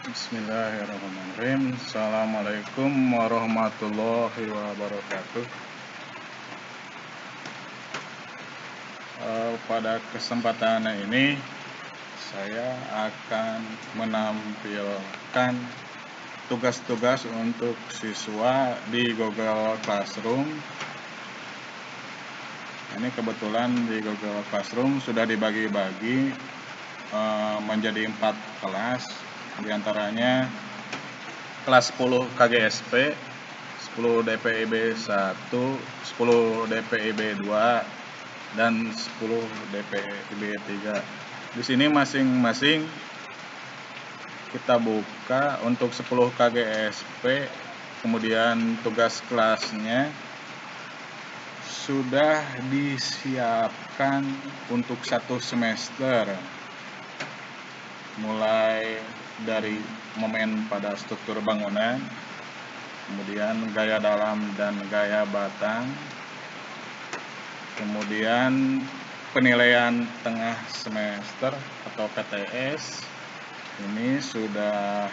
Bismillahirrahmanirrahim. Assalamualaikum warahmatullahi wabarakatuh. Pada kesempatan ini saya akan menampilkan tugas-tugas untuk siswa di Google Classroom. Ini kebetulan di Google Classroom sudah dibagi-bagi menjadi 4 kelas, diantaranya kelas 10 KGSP, 10 DPIB 1, 10 DPIB 2, dan 10 DPIB 3. Di sini masing-masing kita buka untuk 10 KGSP, kemudian tugas kelasnya sudah disiapkan untuk 1 semester, mulai dari momen pada struktur bangunan, kemudian gaya dalam dan gaya batang, kemudian penilaian tengah semester atau PTS. Ini sudah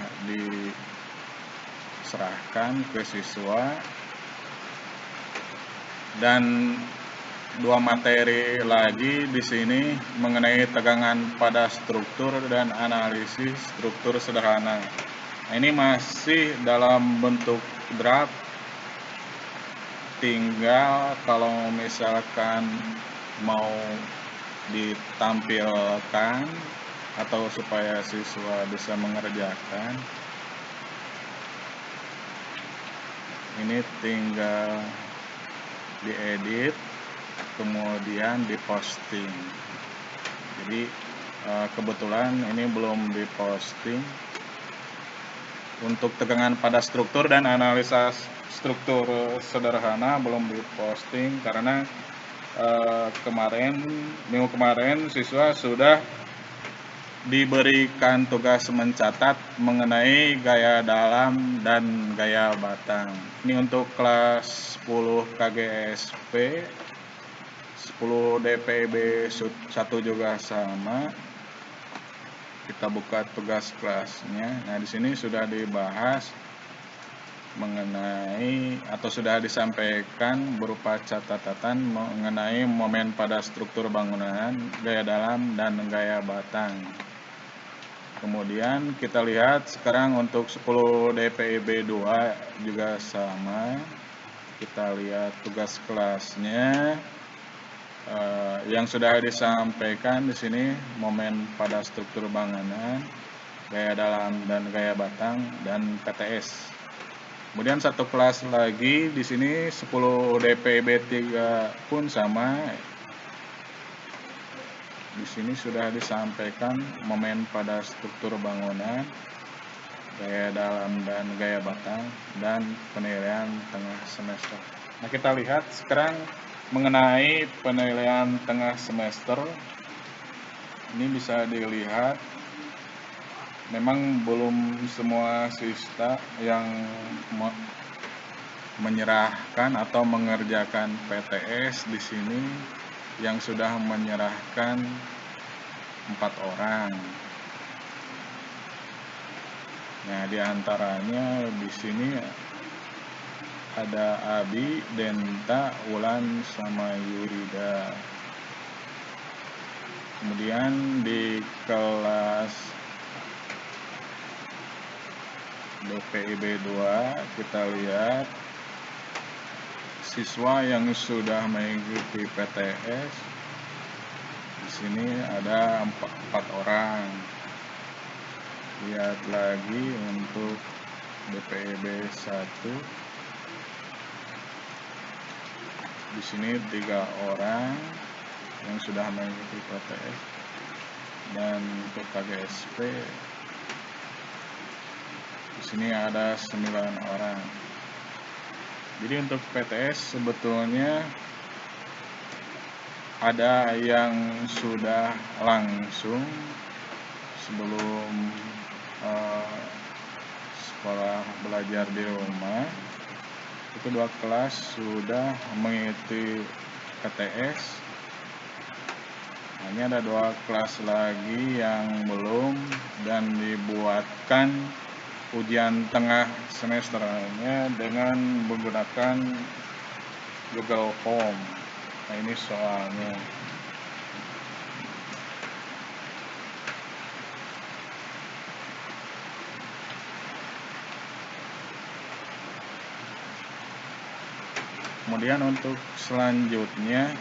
diserahkan ke siswa, dan 2 materi lagi di sini mengenai tegangan pada struktur dan analisis struktur sederhana. Nah, ini masih dalam bentuk draft, tinggal kalau misalkan mau ditampilkan atau supaya siswa bisa mengerjakan, ini tinggal diedit kemudian diposting. Jadi kebetulan ini belum diposting. Untuk tegangan pada struktur dan analisa struktur sederhana belum diposting karena minggu kemarin siswa sudah diberikan tugas mencatat mengenai gaya dalam dan gaya batang. Ini untuk kelas 10 KGSP, 10 DPIB 1 juga sama. Kita buka tugas kelasnya. Nah, di sini sudah dibahas mengenai atau sudah disampaikan berupa catatan mengenai momen pada struktur bangunan, gaya dalam dan gaya batang. Kemudian kita lihat sekarang untuk 10 DPIB 2 juga sama. Kita lihat tugas kelasnya yang sudah disampaikan di sini momen pada struktur bangunan, gaya dalam dan gaya batang, dan PTS. Kemudian satu kelas lagi di sini 10 DPIB 3 pun sama. Di sini sudah disampaikan momen pada struktur bangunan, gaya dalam dan gaya batang, dan penilaian tengah semester. Nah, kita lihat sekarang mengenai penilaian tengah semester. Ini bisa dilihat memang belum semua siswa yang menyerahkan atau mengerjakan PTS di sini yang sudah menyerahkan 4 orang. Nah, diantaranya di sini ada Abi, Denta, Wulan, sama Yurida. Kemudian di kelas DPIB 2 kita lihat siswa yang sudah mengikuti PTS. Di sini ada 4 orang. Lihat lagi untuk DPIB 1. Di sini 3 orang yang sudah mengikuti PTS, dan untuk KGSP di sini ada 9 orang. Jadi untuk PTS sebetulnya ada yang sudah langsung sebelum sekolah belajar di rumah. Itu 2 kelas sudah mengikuti PTS. Hanya ada 2 kelas lagi yang belum, dan dibuatkan ujian tengah semesternya dengan menggunakan Google Form. Nah, ini soalnya. Kemudian untuk selanjutnya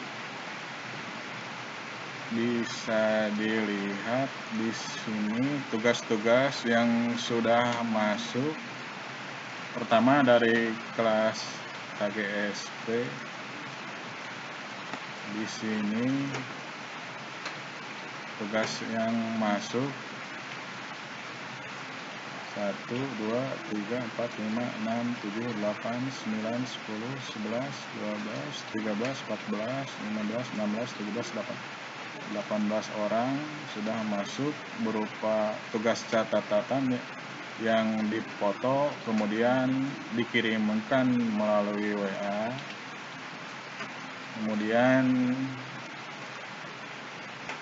bisa dilihat di sini tugas-tugas yang sudah masuk. Pertama dari kelas KGSP. Di sini tugas yang masuk 1, 2, 3, 4, 5, 6, 7, 8, 9, 10, 11, 12, 13, 14, 15, 16, 17, 18 orang sudah masuk berupa tugas catatan yang dipoto kemudian dikirimkan melalui WA. Kemudian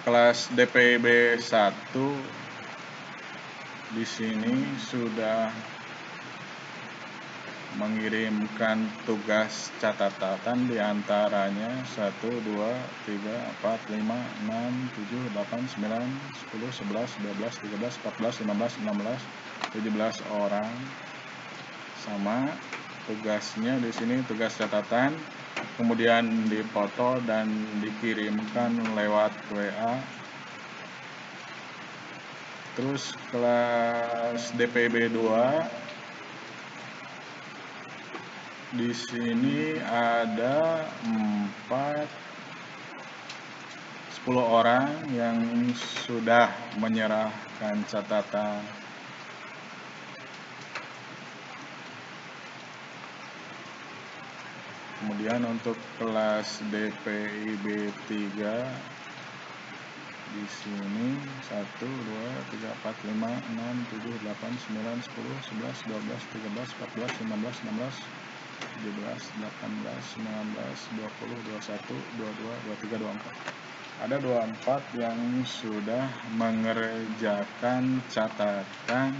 kelas DPB 1 di sini sudah mengirimkan tugas catatan diantaranya 1, 2, 3, 4, 5, 6, 7, 8, 9, 10, 11, 12, 13, 14, 15, 16, 17 orang. Sama tugasnya di sini tugas catatan, kemudian dipoto dan dikirimkan lewat WA. Terus kelas DPB 2 di sini ada 10 orang yang sudah menyerahkan catatan. Kemudian untuk kelas DPIB 3 di sini 1, 2, 3, 4, 5, 6, 7, 8, 9, 10, 11, 12, 13, 14, 15, 16, 17, 18, 19, 20, 21, 22, 23, 24. Ada 24 yang sudah mengerjakan catatan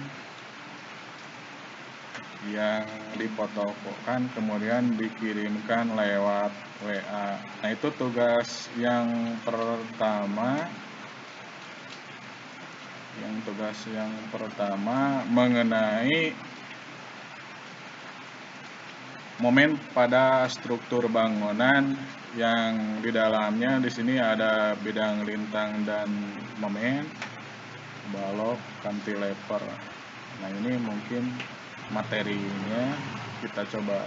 yang difotokopikan kemudian dikirimkan lewat WA. Nah, itu tugas yang pertama. Tugas yang pertama mengenai momen pada struktur bangunan yang di dalamnya di sini ada bidang lintang dan momen, balok, cantilever. Nah, ini mungkin materinya kita coba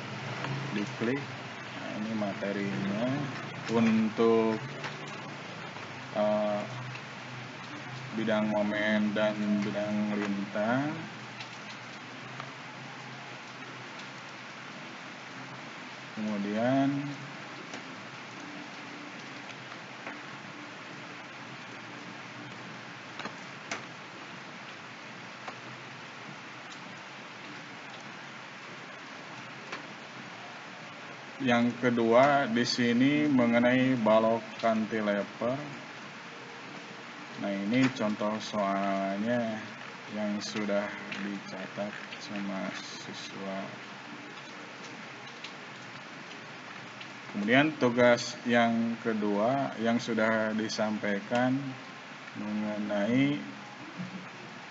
diklik. Nah, ini materinya untuk bidang momen dan bidang lintang. Kemudian yang kedua di sini mengenai balok cantilever. Nah, ini contoh soalnya yang sudah dicatat sama siswa. Kemudian tugas yang kedua yang sudah disampaikan mengenai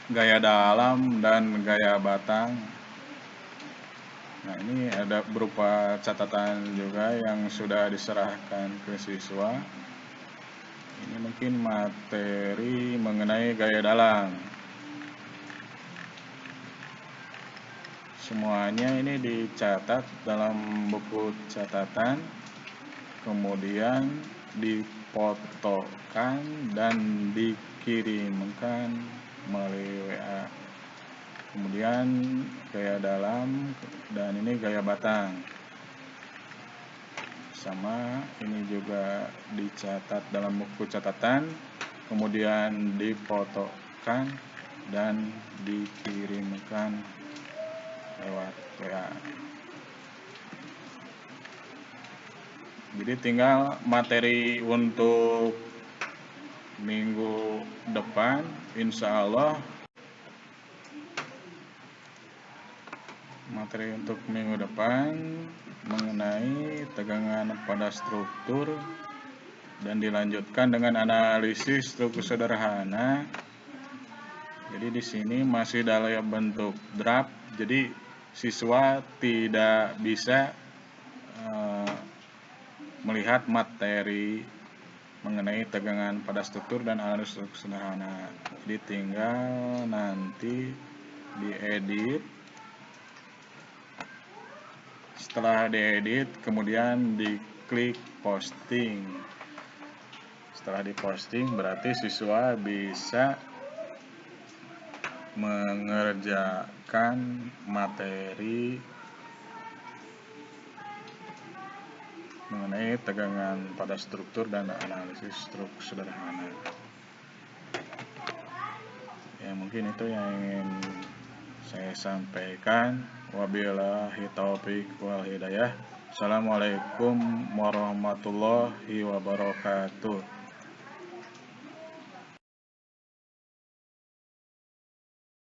gaya dalam dan gaya batang. Nah, ini ada berupa catatan juga yang sudah diserahkan ke siswa. Ini mungkin materi mengenai gaya dalam. Semuanya ini dicatat dalam buku catatan, kemudian difotokan dan dikirimkan melalui WA. Kemudian gaya dalam dan ini gaya batang. Sama ini juga dicatat dalam buku catatan, kemudian difotokan dan dikirimkan lewat WA. Jadi tinggal materi untuk minggu depan, insya Allah materi untuk minggu depan mengenai tegangan pada struktur dan dilanjutkan dengan analisis struktur sederhana. Jadi di sini masih dalam bentuk draft, jadi siswa tidak bisa melihat materi mengenai tegangan pada struktur dan analisis struktur sederhana. Jadi tinggal nanti diedit. Setelah diedit, kemudian diklik posting. Setelah diposting, berarti siswa bisa mengerjakan materi mengenai tegangan pada struktur dan analisis struktur sederhana. Ya, mungkin itu yang ingin saya sampaikan. Wabillahi taufik wal hidayah. Assalamualaikum warahmatullahi wabarakatuh.